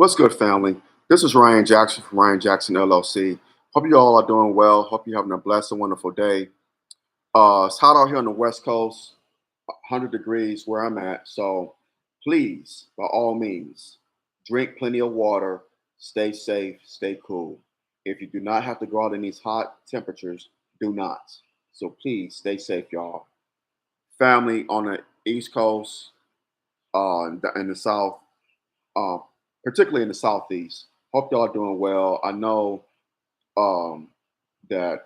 What's good, family? This is Ryan Jackson from Ryan Jackson LLC. Hope you all are doing well. Hope you're having a blessed and wonderful day. It's hot out here on the West Coast, 100 degrees where I'm at. So please, by all means, drink plenty of water, stay safe, stay cool. If you do not have to go out in these hot temperatures, do not. So please stay safe, y'all. Family on the East Coast, in the South, uh, particularly in the Southeast. Hope y'all are doing well. I know um, that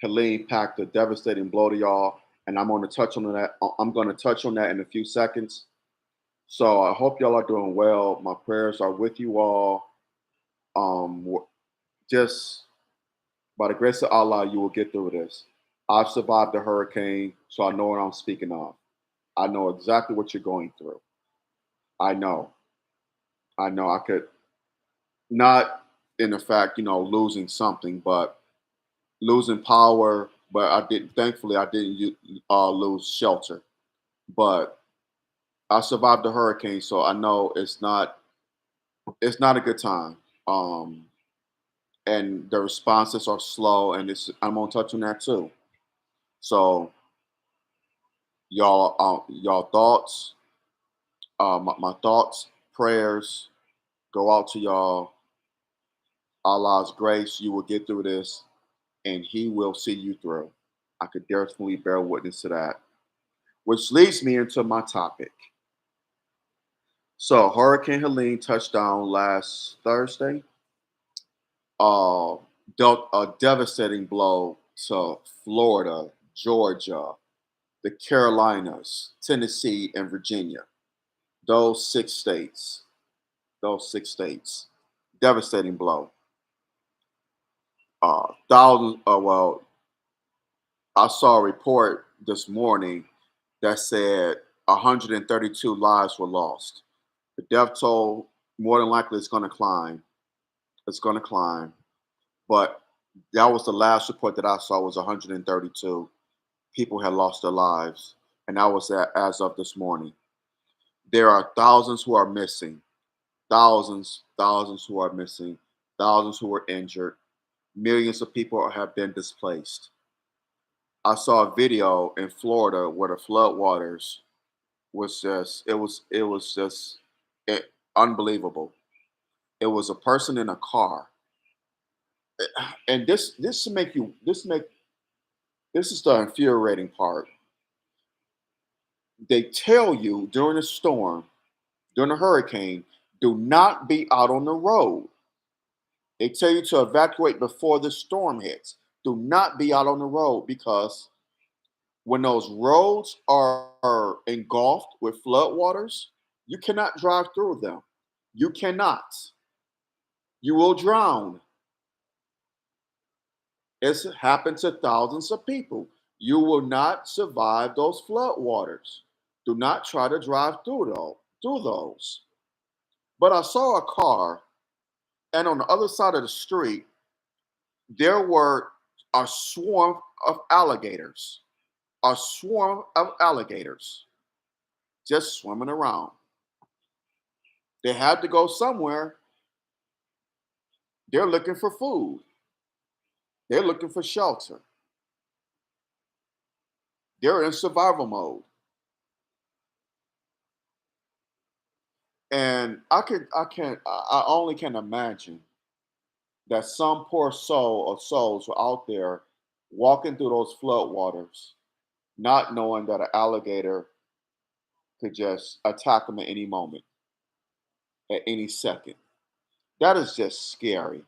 Helene packed a devastating blow to y'all, and I'm going to touch on that. I'm going to touch on that in a few seconds. So I hope y'all are doing well. My prayers are with you all. Just by the grace of Allah, you will get through this. I've survived the hurricane, so I know what I'm speaking of. I know exactly what you're going through. I know. I know. I could not, in the fact, losing something, but losing power, but I didn't. Thankfully, I didn't lose shelter. But I survived the hurricane, so I know it's not a good time. Um, and the responses are slow, and I'm gonna touch on that too. So y'all thoughts, my thoughts, prayers go out to y'all. Allah's grace, you will get through this, and He will see you through. I could definitely bear witness to that. Which leads me into my topic. So Hurricane Helene touched down last Thursday, uh, dealt a devastating blow to Florida, Georgia, the Carolinas, Tennessee, and Virginia. Those six states. Those six states. Devastating blow. Thousands. Well, I saw a report this morning that said 132 lives were lost. The death toll more than likely is going to climb. It's going to climb. But that was the last report that I saw was 132 people had lost their lives, and that was as of this morning. There are thousands who are missing, thousands who are missing, thousands who are injured. Millions of people have been displaced. I saw a video in Florida where the floodwaters was just it was just unbelievable. It was a person in a car, and this make you this is the infuriating part. They tell you during a storm, during a hurricane, do not be out on the road. They tell you to evacuate before the storm hits. Do not be out on the road because when those roads are engulfed with floodwaters, you cannot drive through them. You cannot. You will drown. It's happened to thousands of people. You will not survive those floodwaters. Do not try to drive through those. But I saw a car, and on the other side of the street, there were a swarm of alligators. A swarm of alligators just swimming around. They had to go somewhere. They're looking for food. They're looking for shelter. They're in survival mode. And I only can imagine that some poor soul or souls were out there walking through those floodwaters, not knowing that an alligator could just attack them at any moment, at any second. That is just scary.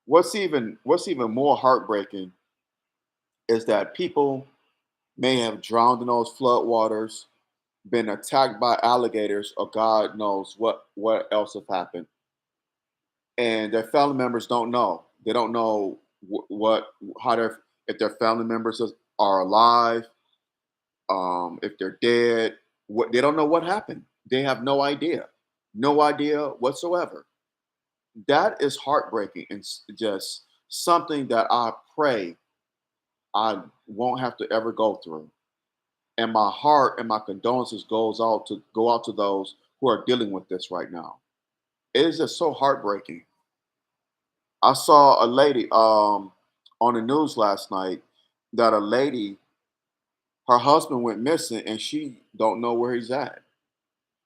What's even more heartbreaking is that people may have drowned in those floodwaters, been attacked by alligators, or God knows what else have happened, and their family members don't know. They don't know what how their if their family members are alive, if they're dead. What they don't know what happened. They have no idea whatsoever. That is heartbreaking and just something that I pray I won't have to ever go through. And my heart and my condolences go out to those who are dealing with this right now. It is just so heartbreaking. I saw a lady on the news last night that a lady, her husband went missing and she don't know where he's at.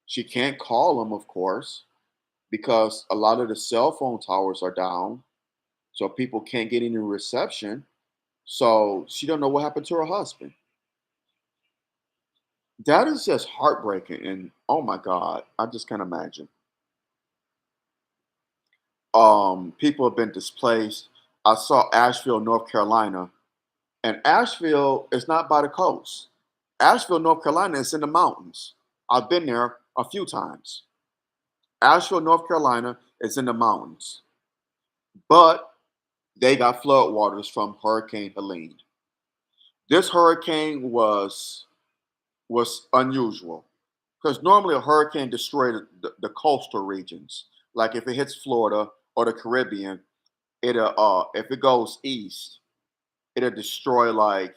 She can't call him, of course, because a lot of the cell phone towers are down, so people can't get any reception. So she don't know what happened to her husband. That is just heartbreaking, and oh my God, I just can't imagine. People have been displaced. I saw Asheville, North Carolina, and Asheville is not by the coast. Asheville, North Carolina is in the mountains. I've been there a few times. Asheville, North Carolina is in the mountains, but they got flood waters from Hurricane Helene. This hurricane was unusual because normally a hurricane destroys the coastal regions. Like if it hits Florida or the Caribbean, it'll if it goes east, it'll destroy like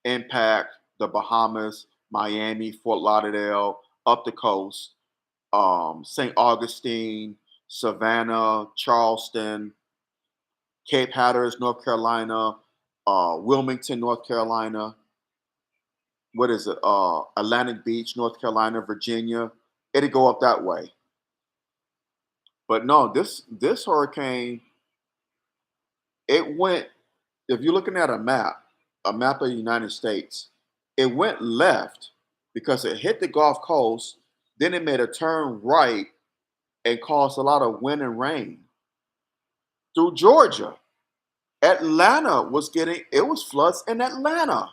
impact the Bahamas, Miami, Fort Lauderdale, up the coast, St. Augustine, Savannah, Charleston, Cape Hatteras, North Carolina, Wilmington, North Carolina. What is it? Atlantic Beach, North Carolina, Virginia. It'd go up that way. But no, this hurricane, it went. If you're looking at a map of the United States, it went left because it hit the Gulf Coast. Then it made a turn right and caused a lot of wind and rain through Georgia. Atlanta was getting it was floods in Atlanta.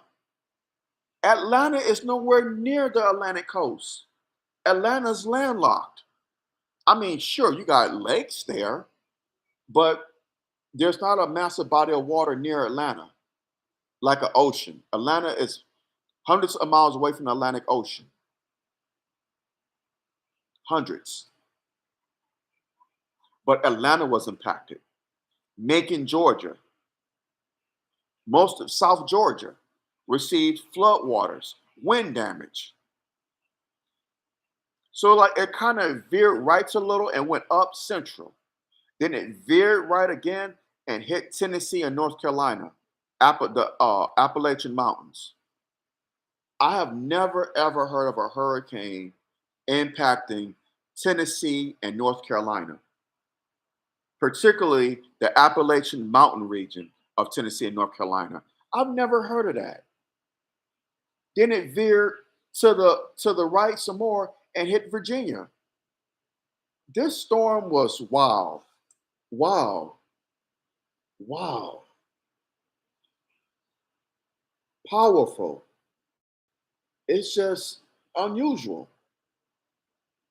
Atlanta is nowhere near the Atlantic coast. Atlanta's landlocked. I mean, sure, you got lakes there, but there's not a massive body of water near Atlanta, like an ocean. Atlanta is hundreds of miles away from the Atlantic Ocean. Hundreds. But Atlanta was impacted. Macon, Georgia, most of South Georgia received floodwaters, wind damage. So like it kind of veered right a little and went up central. Then it veered right again and hit Tennessee and North Carolina, the Appalachian Mountains. I have never ever heard of a hurricane impacting Tennessee and North Carolina, particularly the Appalachian Mountain region of Tennessee and North Carolina. I've never heard of that. Then it veered to the right some more and hit Virginia. This storm was wild, wow, wow, powerful. It's just unusual.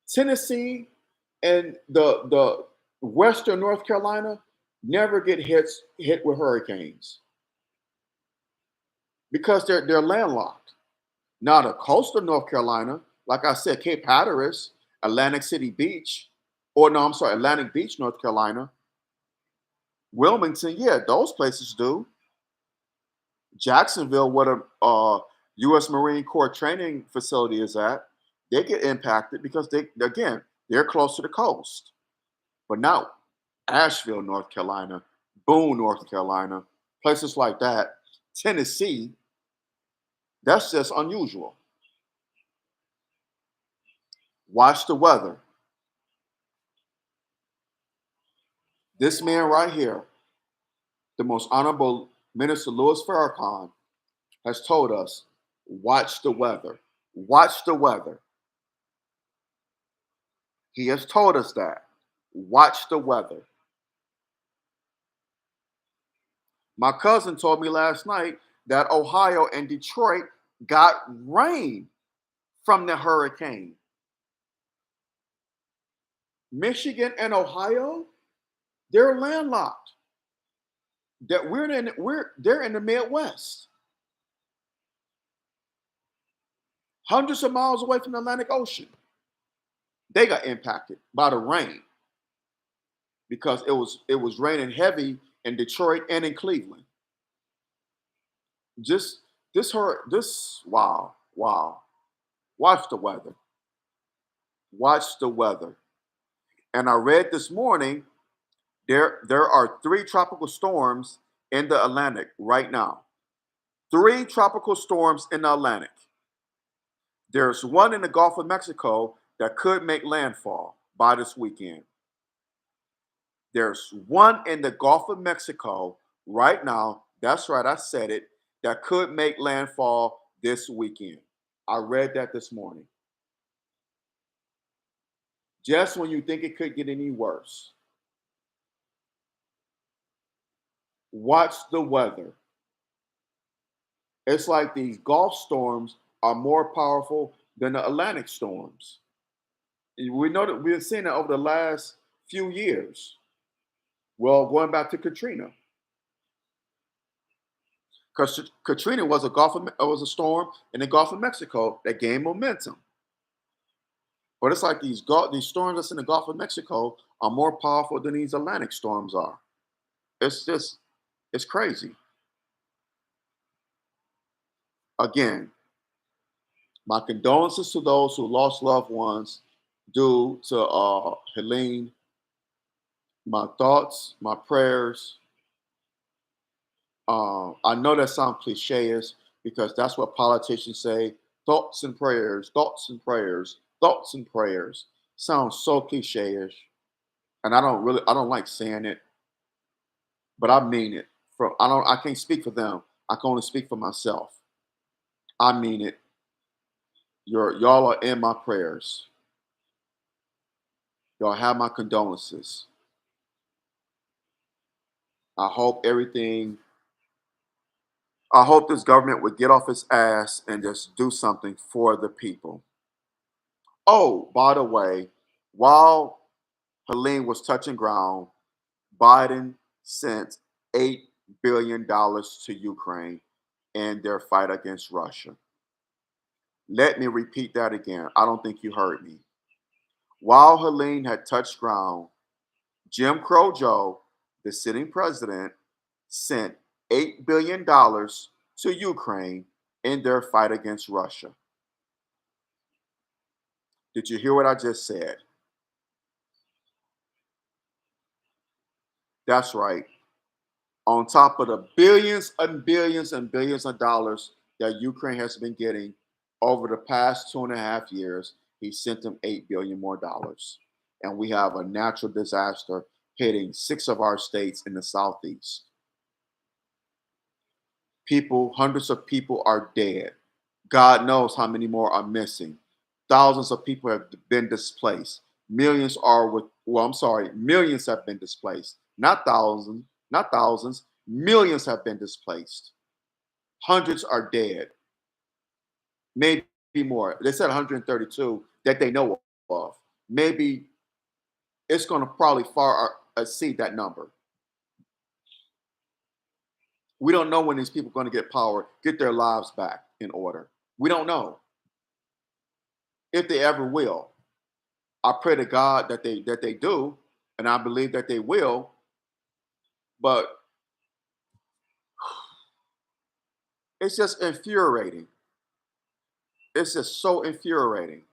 Tennessee and the Western North Carolina never get hit with hurricanes because they're landlocked. Now the coastal North Carolina, like I said, Cape Hatteras, Atlantic City Beach, or no, I'm sorry, Atlantic Beach, North Carolina, Wilmington, yeah, those places do. Jacksonville, where the U.S. Marine Corps training facility is at, they get impacted because they're close to the coast. But now Asheville, North Carolina, Boone, North Carolina, places like that, Tennessee, that's just unusual. Watch the weather. This man right here, the most honorable Minister Louis Farrakhan, has told us, watch the weather. Watch the weather. He has told us that. Watch the weather. My cousin told me last night that Ohio and Detroit got rain from the hurricane. Michigan and Ohio, they're landlocked. They're in the Midwest, hundreds of miles away from the Atlantic Ocean. They got impacted by the rain because it was raining heavy in Detroit and in Cleveland. Just this wow, wow. Watch the weather. Watch the weather. And I read this morning there are three tropical storms in the Atlantic right now. Three tropical storms in the Atlantic. There's one in the Gulf of Mexico that could make landfall by this weekend. There's one in the Gulf of Mexico right now. That's right, I said it. That could make landfall this weekend. I read that this morning. Just when you think it could get any worse, watch the weather. It's like these Gulf storms are more powerful than the Atlantic storms. We know that we've seen that over the last few years. Well, going back to Katrina, because Katrina was was a storm in the Gulf of Mexico that gained momentum. But it's like these storms that's in the Gulf of Mexico are more powerful than these Atlantic storms are. It's just it's crazy. Again, my condolences to those who lost loved ones due to Helene. My thoughts, my prayers. I know that sounds cliche-ish because that's what politicians say. Thoughts and prayers, thoughts and prayers, thoughts and prayers. Sounds so cliche-ish, and I don't like saying it, but I mean it. I can't speak for them. I can only speak for myself. I mean it. Y'all are in my prayers. Y'all have my condolences. I hope everything I hope this government would get off its ass and just do something for the people. Oh, by the way, while Helene was touching ground, Biden sent $8 billion to Ukraine in their fight against Russia. Let me repeat that again. I don't think you heard me. While Helene had touched ground, Jim Crow Joe, the sitting president, sent $8 billion to Ukraine in their fight against Russia. Did you hear what I just said? That's right. On top of the billions and billions and billions of dollars that Ukraine has been getting over the past 2.5 years, he sent them $8 billion more. And we have a natural disaster hitting 6 of our states in the southeast. Hundreds of people are dead. God knows how many more are missing. Thousands of people have been displaced. Millions have been displaced. Not thousands, millions have been displaced. Hundreds are dead, maybe more. They said 132 that they know of. Maybe it's going to probably far exceed that number. We don't know when these people are going to get power, get their lives back in order. We don't know if they ever will. I pray to God that they do, and I believe that they will. But it's just infuriating. It's just so infuriating.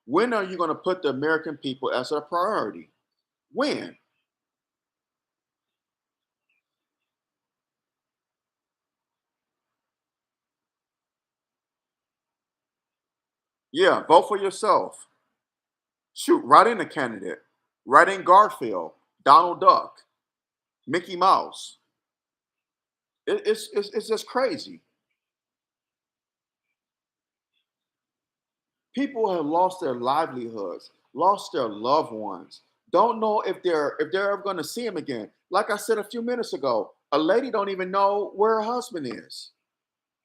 When are you going to put the American people as a priority? When? Yeah, vote for yourself. Shoot, write in a candidate. Write in Garfield, Donald Duck, Mickey Mouse. It's just crazy. People have lost their livelihoods, lost their loved ones. Don't know if they're ever going to see them again. Like I said a few minutes ago, a lady don't even know where her husband is.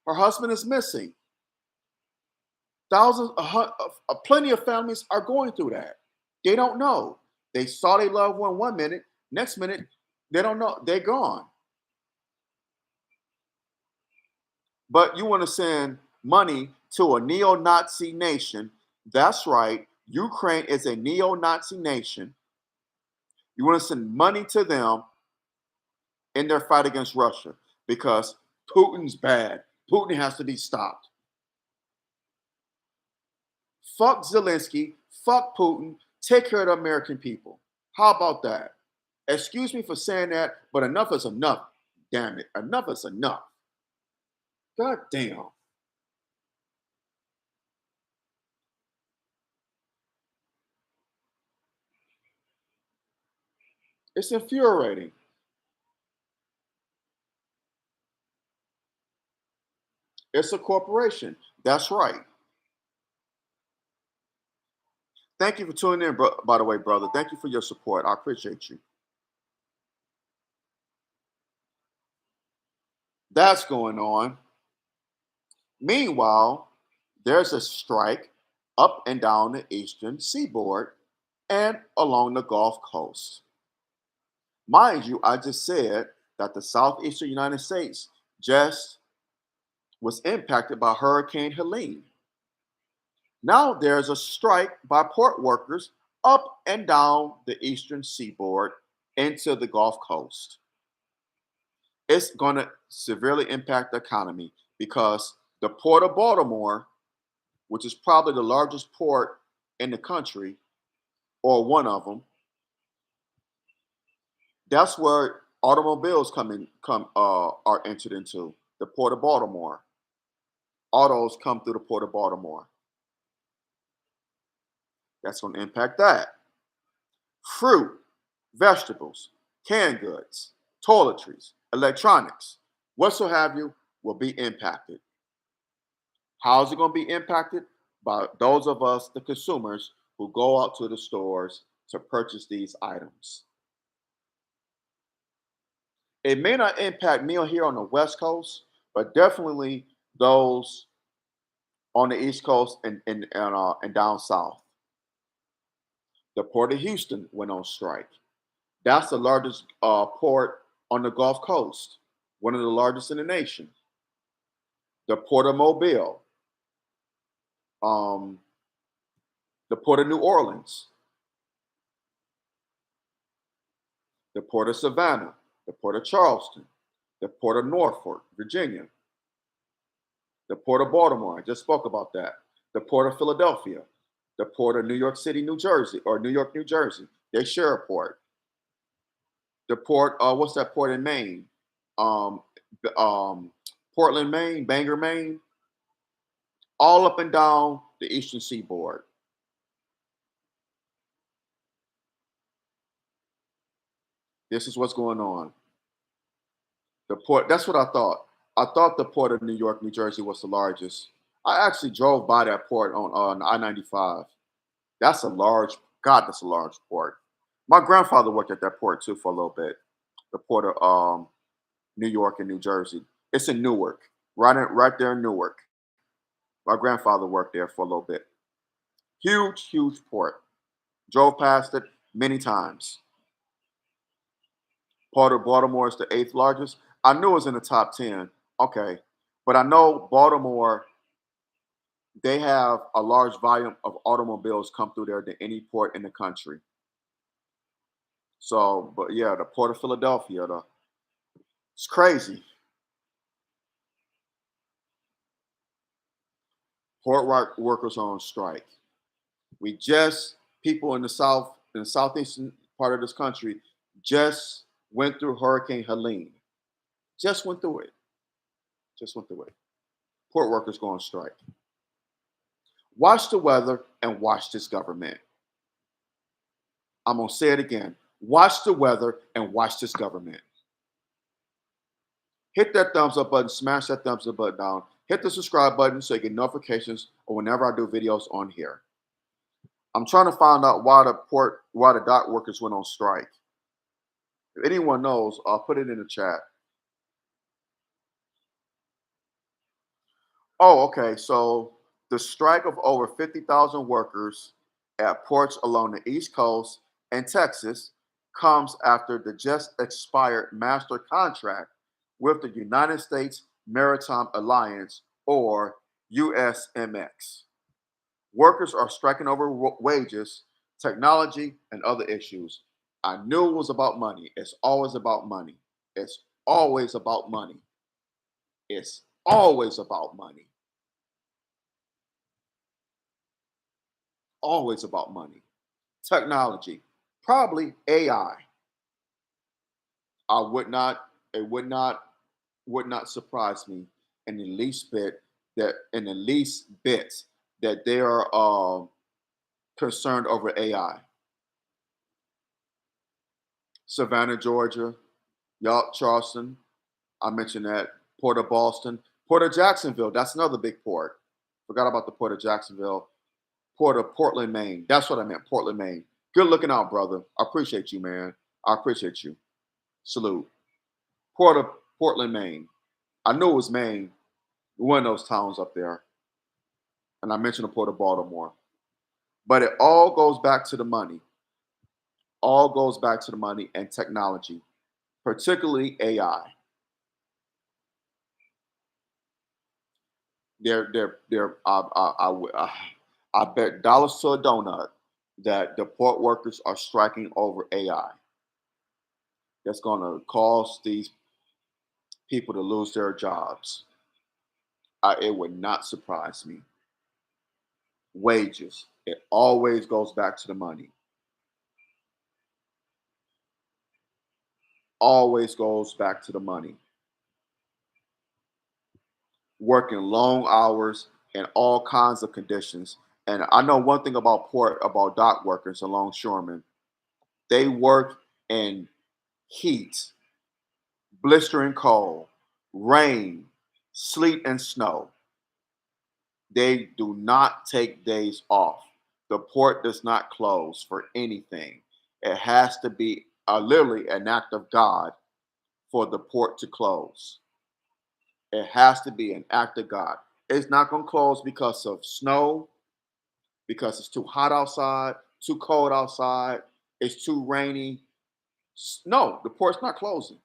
Her husband is missing. Plenty of families are going through that. They don't know. They saw their loved one one minute, next minute they don't know. They're gone. But you want to send money to a neo-Nazi nation. That's right. Ukraine is a neo-Nazi nation. You want to send money to them in their fight against Russia because Putin's bad. Putin has to be stopped. Fuck Zelensky. Fuck Putin. Take care of the American people. How about that? Excuse me for saying that, but enough is enough. Damn it. Enough is enough. God damn. It's infuriating. It's a corporation. That's right. Thank you for tuning in, by the way, brother. Thank you for your support. I appreciate you. That's going on. Meanwhile, there's a strike up and down the eastern seaboard and along the Gulf Coast. Mind you, I just said that the southeastern United States just was impacted by Hurricane Helene. Now there's a strike by port workers up and down the eastern seaboard into the Gulf Coast. It's going to severely impact the economy because the port of Baltimore, which is probably the largest port in the country, or one of them, that's where automobiles are entered into the port of Baltimore. Autos come through the port of Baltimore. That's going to impact that. Fruit, vegetables, canned goods, toiletries, electronics, whatsoever have you, will be impacted. How is it going to be impacted? By those of us, the consumers, who go out to the stores to purchase these items. It may not impact me here on the West Coast, but definitely those on the East Coast and down south. The Port of Houston went on strike. That's the largest port on the Gulf Coast, one of the largest in the nation. The Port of Mobile, um, the Port of New Orleans, the Port of Savannah, the Port of Charleston, the Port of Norfolk, Virginia, the Port of Baltimore. I just spoke about that. The Port of Philadelphia, the Port of New York City, New Jersey, or New York, New Jersey. They share a port. The port, what's that port in Maine? Um, Portland, Maine, Bangor, Maine, all up and down the eastern seaboard. This is what's going on. The port, that's what I thought. I thought the port of New York, New Jersey was the largest. I actually drove by that port on I-95. That's a large, God, that's a large port. My grandfather worked at that port too for a little bit. The port of New York and New Jersey. It's in Newark, right there in Newark. My grandfather worked there for a little bit. Huge, huge port. Drove past it many times. Port of Baltimore is the eighth largest. I knew it was in the top 10. Okay. But I know Baltimore, they have a large volume of automobiles come through there than any port in the country. So, but yeah, the Port of Philadelphia, it's crazy. Workers are on strike. We just, people in the south, in the southeastern part of this country, just went through Hurricane Helene. Just went through it. Just went through it. Port workers go on strike. Watch the weather and watch this government. I'm going to say it again. Watch the weather and watch this government. Hit that thumbs up button, smash that thumbs up button down. Hit the subscribe button so you get notifications or whenever I do videos on here. I'm trying to find out why the dock workers went on strike. If anyone knows, I'll put it in the chat. Oh, okay. So the strike of over 50,000 workers at ports along the East Coast and Texas comes after the just expired master contract with the United States Maritime Alliance, or USMX. Workers are striking over wages, technology, and other issues. I knew it was about money. It's always about money. It's always about money. It's always about money. Always about money. Technology, probably AI. I would not. It would not surprise me in the least bit that they are concerned over AI. Savannah, Georgia, y'all, Charleston. I mentioned that. Port of Boston, Port of Jacksonville. That's another big port. Forgot about the Port of Jacksonville. Port of Portland, Maine. That's what I meant. Portland, Maine. Good looking out, brother. I appreciate you, man. I appreciate you. Salute. Port of Portland, Maine. I knew it was Maine, one of those towns up there. And I mentioned the Port of Baltimore. But it all goes back to the money. All goes back to the money and technology, particularly AI. They're I bet dollars to a donut that the port workers are striking over AI. That's going to cause these people to lose their jobs. It would not surprise me. Wages. It always goes back to the money. Always goes back to the money. Working long hours and all kinds of conditions. And I know one thing about dock workers and longshoremen. They work in heat, blistering cold, rain, sleet, and snow. They do not take days off. The port does not close for anything. It has to be literally an act of God for the port to close. It has to be an act of God. It's not going to close because of snow, because it's too hot outside, too cold outside, it's too rainy. No, the port's not closing.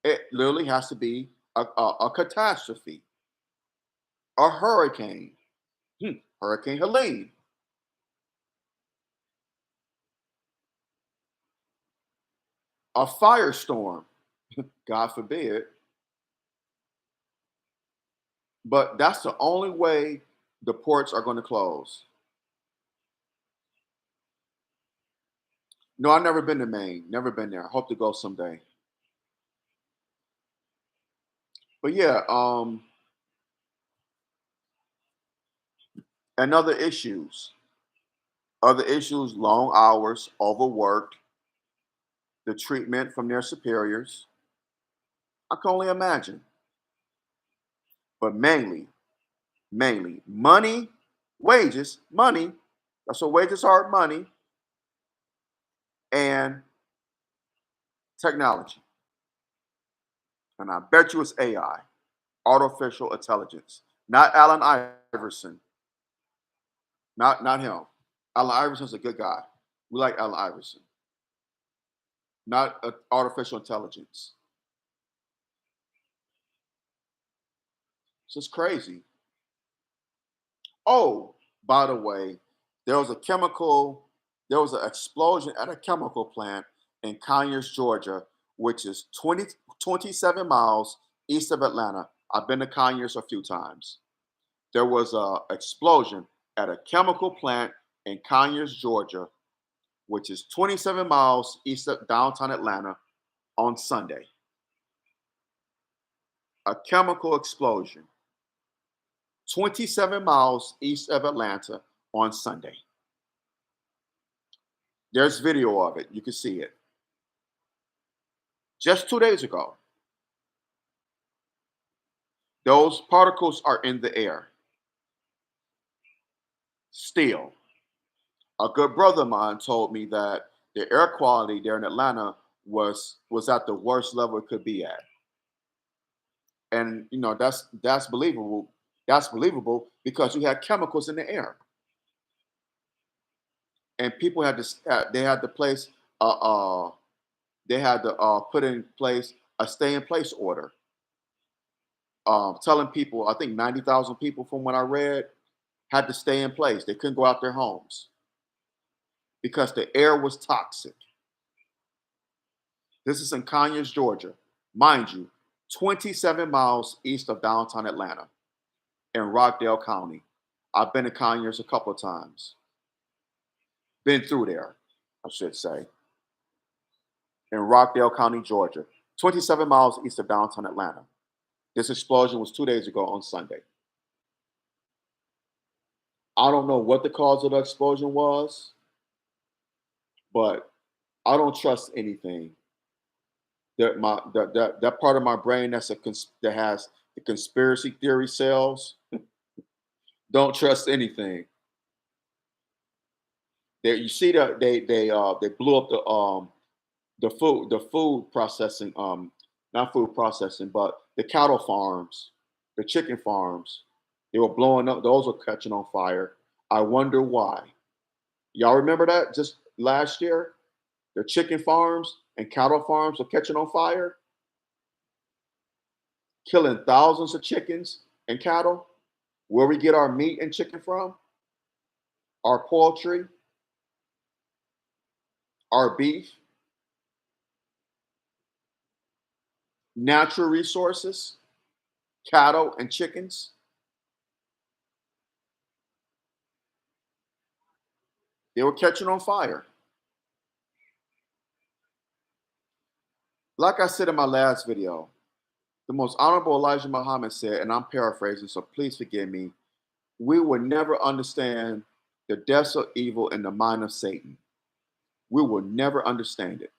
It literally has to be a catastrophe, a hurricane, Hurricane Helene, a firestorm, God forbid. But that's the only way the ports are going to close. No, I've never been to Maine. Never been there. Hope to go someday. But yeah, and other issues, long hours, overworked, the treatment from their superiors. I can only imagine. But mainly money, wages, money. That's what wages are, money, and technology. And I bet you it's AI, artificial intelligence. Not Allen Iverson. Not him. Allen Iverson's a good guy. We like Allen Iverson. Not artificial intelligence. It's just crazy. Oh, by the way, there was a chemical, there was an explosion at a chemical plant in Conyers, Georgia, which is 27 miles east of Atlanta. I've been to Conyers a few times. There was a explosion at a chemical plant in Conyers, Georgia, which is 27 miles east of downtown Atlanta on Sunday. A chemical explosion 27 miles east of Atlanta on Sunday. There's video of it. You can see it. Just 2 days ago, those particles are in the air. Still, a good brother of mine told me that the air quality there in Atlanta was at the worst level it could be at. And that's believable. That's believable because you had chemicals in the air, and people had to they had to place they had to put in place a stay in place order, telling people, I think 90,000 people from what I read had to stay in place. They couldn't go out their homes because the air was toxic. This is in Conyers, Georgia, mind you, 27 miles east of downtown Atlanta in Rockdale County. I've been to Conyers a couple of times. Been through there, I should say, in Rockdale County, Georgia, 27 miles east of downtown Atlanta. This explosion was 2 days ago on Sunday. I don't know what the cause of the explosion was, but I don't trust anything. That part of my brain that has the conspiracy theory cells don't trust anything. You see that they blew up the food processing, not food processing, but the cattle farms, the chicken farms. They were blowing up. Those were catching on fire. I wonder why. Y'all remember that just last year? The chicken farms and cattle farms were catching on fire, killing thousands of chickens and cattle. Where we get our meat and chicken from, our poultry, our beef, natural resources, cattle and chickens. They were catching on fire. Like I said in my last video, the most honorable Elijah Muhammad said, and I'm paraphrasing, so please forgive me, we will never understand the depths of evil in the mind of Satan. We will never understand it.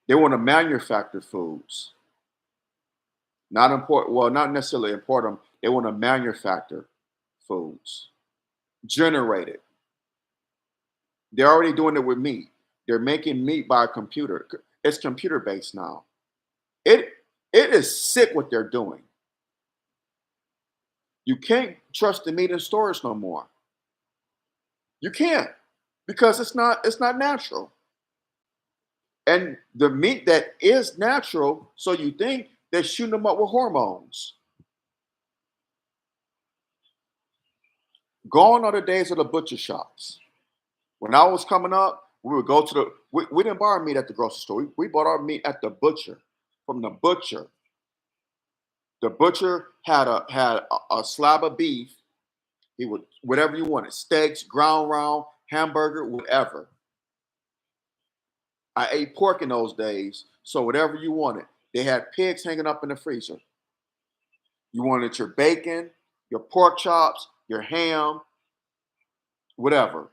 They want to manufacture foods. Not import, well, not necessarily import them. They want to manufacture foods, generate it. They're already doing it with meat. They're making meat by a computer. It's computer based now. It it is sick what they're doing. You can't trust the meat in stores no more. You can't because it's not natural. And the meat that is natural, so you think they're shooting them up with hormones. Gone are the days of the butcher shops. When I was coming up, we would go to we didn't buy our meat at the grocery store. We bought our meat at the butcher, from the butcher. The butcher had a slab of beef. He would whatever you wanted, steaks, ground round, hamburger, whatever. I ate pork in those days, so whatever you wanted. They had pigs hanging up in the freezer. You wanted your bacon, your pork chops, your ham, whatever.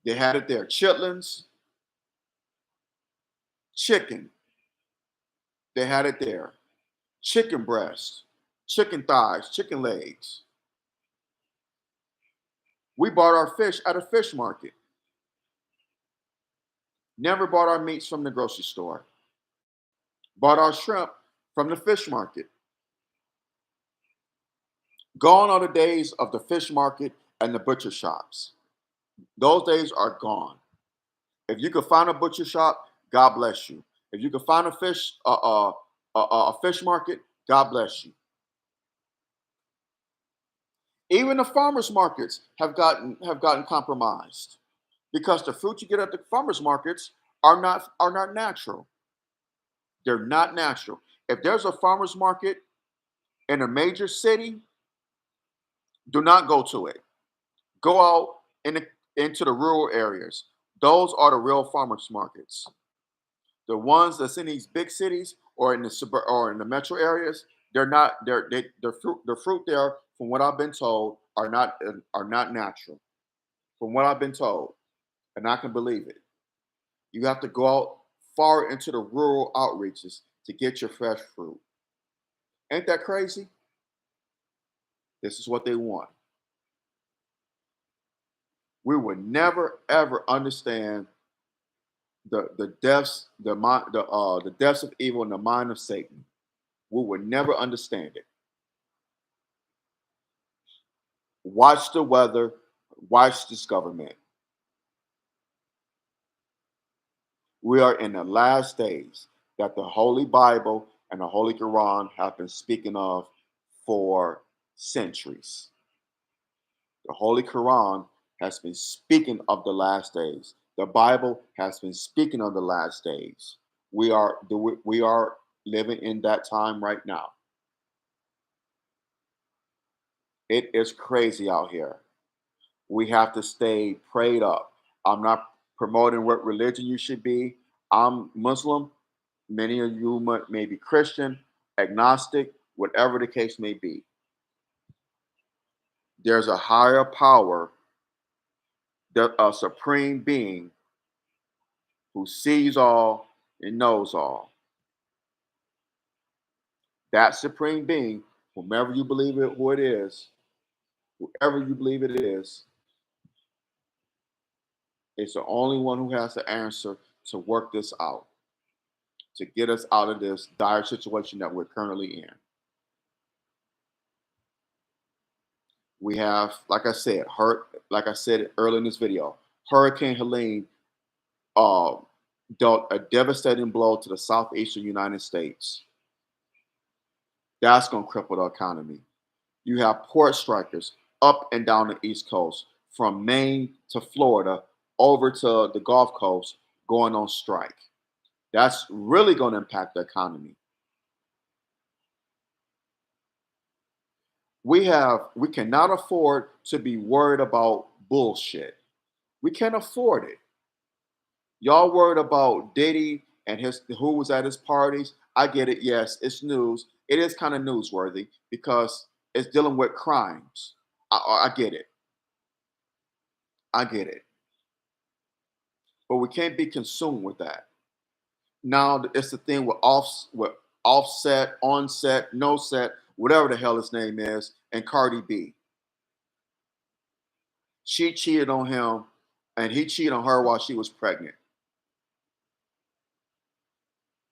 They had it there. Chitlins, chicken, they had it there. Chicken breast, chicken thighs, chicken legs. We bought our fish at a fish market. Never bought our meats from the grocery store. Bought our shrimp from the fish market. Gone are the days of the fish market and the butcher shops. Those days are gone. If you could find a butcher shop, God bless you. If you could find a fish market, God bless you. Even the farmers markets have gotten compromised because the fruit you get at the farmers markets are not natural. They're not natural. If there's a farmers market in a major city, do not go to it. Go out into the rural areas. Those are the real farmers markets. The ones that's in these big cities or in the or in the metro areas, they're not. The fruit there, from what I've been told, are not natural. From what I've been told, and I can believe it. You have to go out far into the rural outreaches to get your fresh fruit. Ain't that crazy? This is what they want. We will never ever understand the depths the depths of evil in the mind of Satan. We will never understand it. Watch the weather. Watch this government. We are in the last days that the Holy Bible and the Holy Quran have been speaking of for centuries. The Holy Quran has been speaking of the last days. The Bible has been speaking of the last days. We are living in that time right now. It is crazy out here. We have to stay prayed up. I'm not promoting what religion you should be. I'm Muslim. Many of you may be Christian, agnostic, whatever the case may be. There's a higher power, a supreme being who sees all and knows all. That supreme being, whomever you believe it, who it is, whoever you believe it is the only one who has the answer to work this out, to get us out of this dire situation that we're currently in. We have, like I said earlier in this video, Hurricane Helene uh, dealt a devastating blow to the southeastern United States. That's going to cripple the economy. You have port strikers up and down the East Coast, from Maine to Florida, over to the Gulf Coast, going on strike. That's really going to impact the economy. We cannot afford to be worried about bullshit. We can't afford it. Y'all worried about Diddy and who was at his parties. I get it. Yes, it's news. It is kind of newsworthy because it's dealing with crimes. I get it. I get it. But we can't be consumed with that. Now it's the thing with Offset, Onset, No Set, whatever the hell his name is, and Cardi B. She cheated on him, and he cheated on her while she was pregnant,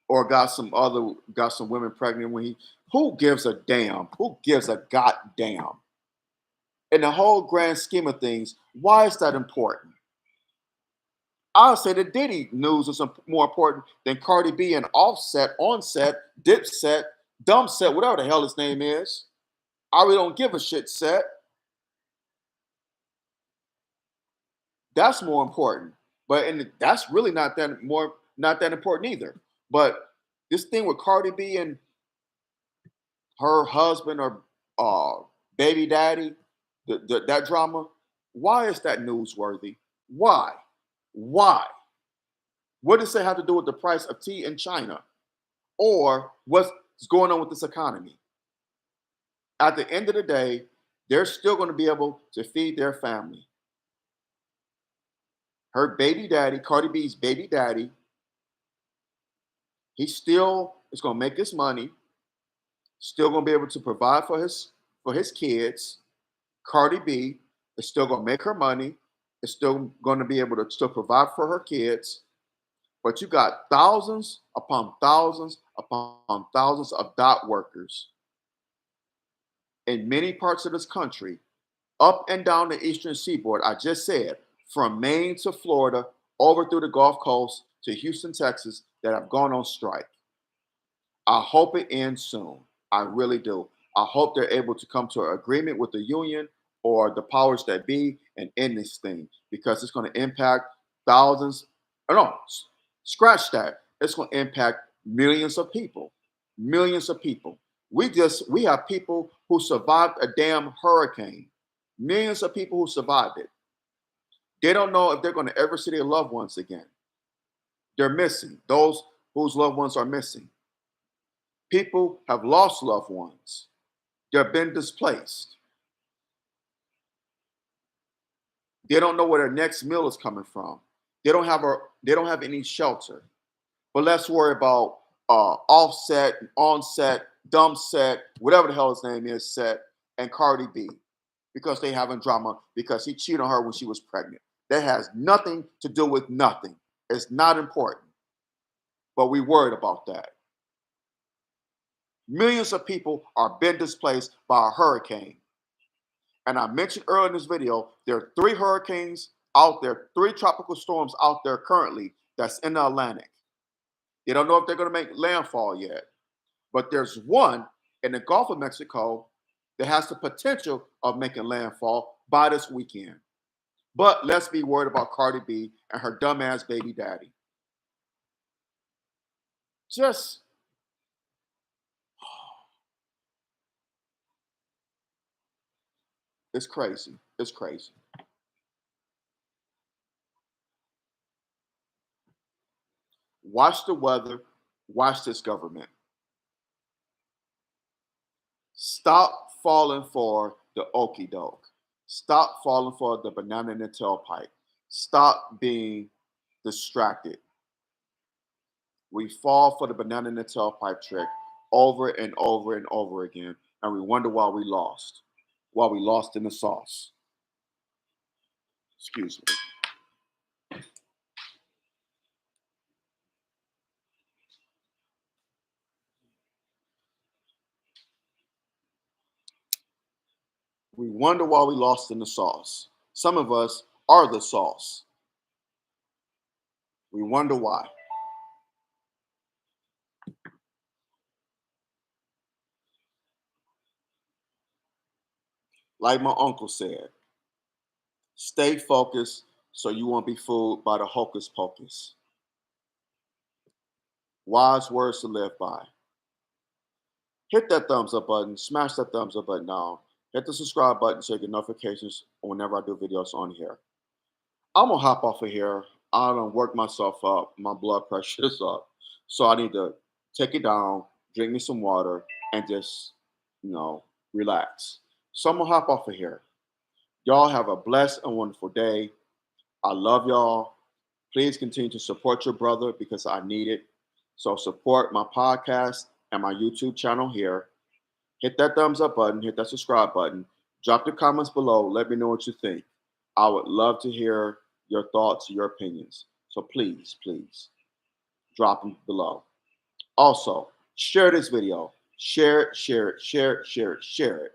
or got some women pregnant when he. Who gives a damn? Who gives a goddamn? In the whole grand scheme of things, why is that important? I'll say the Diddy news is more important than Cardi B and Offset, Onset, Dipset, Dumbset, whatever the hell his name is. I really don't give a shit, Set. That's more important. But that's really not that important either. But this thing with Cardi B and her husband or baby daddy, that drama, why is that newsworthy? Why? Why? What does it have to do with the price of tea in China? Or what's going on with this economy? At the end of the day, they're still going to be able to feed their family. Her baby daddy, Cardi B's baby daddy, he still is going to make his money, still going to be able to provide for his kids. Cardi B is still going to make her money, is still going to be able to still provide for her kids. But you got thousands upon thousands upon thousands of dot workers in many parts of this country, up and down the eastern seaboard. I just said, from Maine to Florida, over through the Gulf Coast to Houston, Texas, that have gone on strike. I hope it ends soon. I really do. I hope they're able to come to an agreement with the union or the powers that be and end this thing, because it's going to impact thousands. No, scratch that. It's going to impact millions of people. Millions of people. We have people who survived a damn hurricane. Millions of people who survived it. They don't know if they're going to ever see their loved ones again. They're missing. Those whose loved ones are missing. People have lost loved ones. They've been displaced. They don't know where their next meal is coming from. They don't have any shelter. But let's worry about Offset, Onset, Dumbset, whatever the hell his name is, Set, and Cardi B, because they having drama because he cheated on her when she was pregnant. That has nothing to do with nothing. It's not important. But we worried about that. Millions of people are being displaced by a hurricane. And I mentioned earlier in this video, there are 3 hurricanes out there, 3 tropical storms out there currently that's in the Atlantic. They don't know if they're going to make landfall yet. But there's one in the Gulf of Mexico that has the potential of making landfall by this weekend. But let's be worried about Cardi B and her dumbass baby daddy. Just It's crazy. It's crazy. Watch the weather. Watch this government. Stop falling for the okey doke. Stop falling for the banana in the tailpipe. Stop being distracted. We fall for the banana in the tailpipe trick over and over and over again, and we wonder why we lost in the sauce. Excuse me. We wonder why we lost in the sauce. Some of us are the sauce. We wonder why. Like my uncle said, stay focused so you won't be fooled by the hocus pocus. Wise words to live by. Hit that thumbs up button, smash that thumbs up button now. Hit the subscribe button so you get notifications whenever I do videos on here. I'm gonna hop off of here. I don't work myself up. My blood pressure is up. So I need to take it down, drink me some water, and just, relax. So I'm gonna hop off of here. Y'all have a blessed and wonderful day. I love y'all. Please continue to support your brother because I need it. So support my podcast and my YouTube channel here. Hit that thumbs up button, hit that subscribe button. Drop the comments below. Let me know what you think. I would love to hear your thoughts, your opinions. So please, please drop them below. Also, share this video. Share it, share it, share it, share it, share it.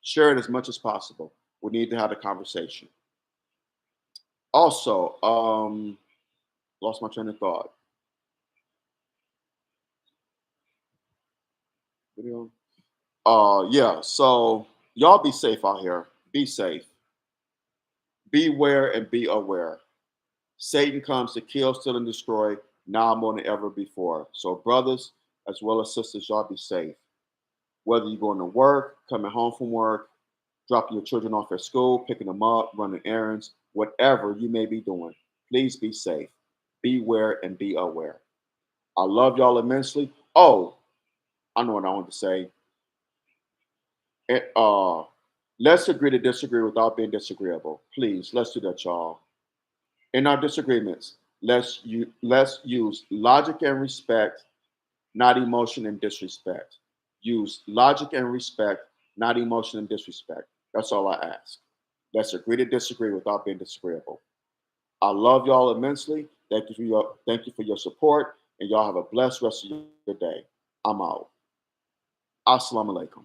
Share it as much as possible. We need to have a conversation. Also, lost my train of thought. Video. Yeah. So y'all be safe out here. Be safe. Beware and be aware. Satan comes to kill, steal, and destroy now more than ever before. So, brothers as well as sisters, y'all be safe. Whether you're going to work, coming home from work, dropping your children off at school, picking them up, running errands, whatever you may be doing, please be safe. Beware and be aware. I love y'all immensely. Oh, I know what I want to say. Let's agree to disagree without being disagreeable. Please, let's do that, y'all. In our disagreements, let's use logic and respect, not emotion and disrespect. Use logic and respect, not emotion and disrespect. That's all I ask. Let's agree to disagree without being disagreeable. I love y'all immensely. Thank you for your support, and y'all have a blessed rest of your day. I'm out. Assalamu alaikum.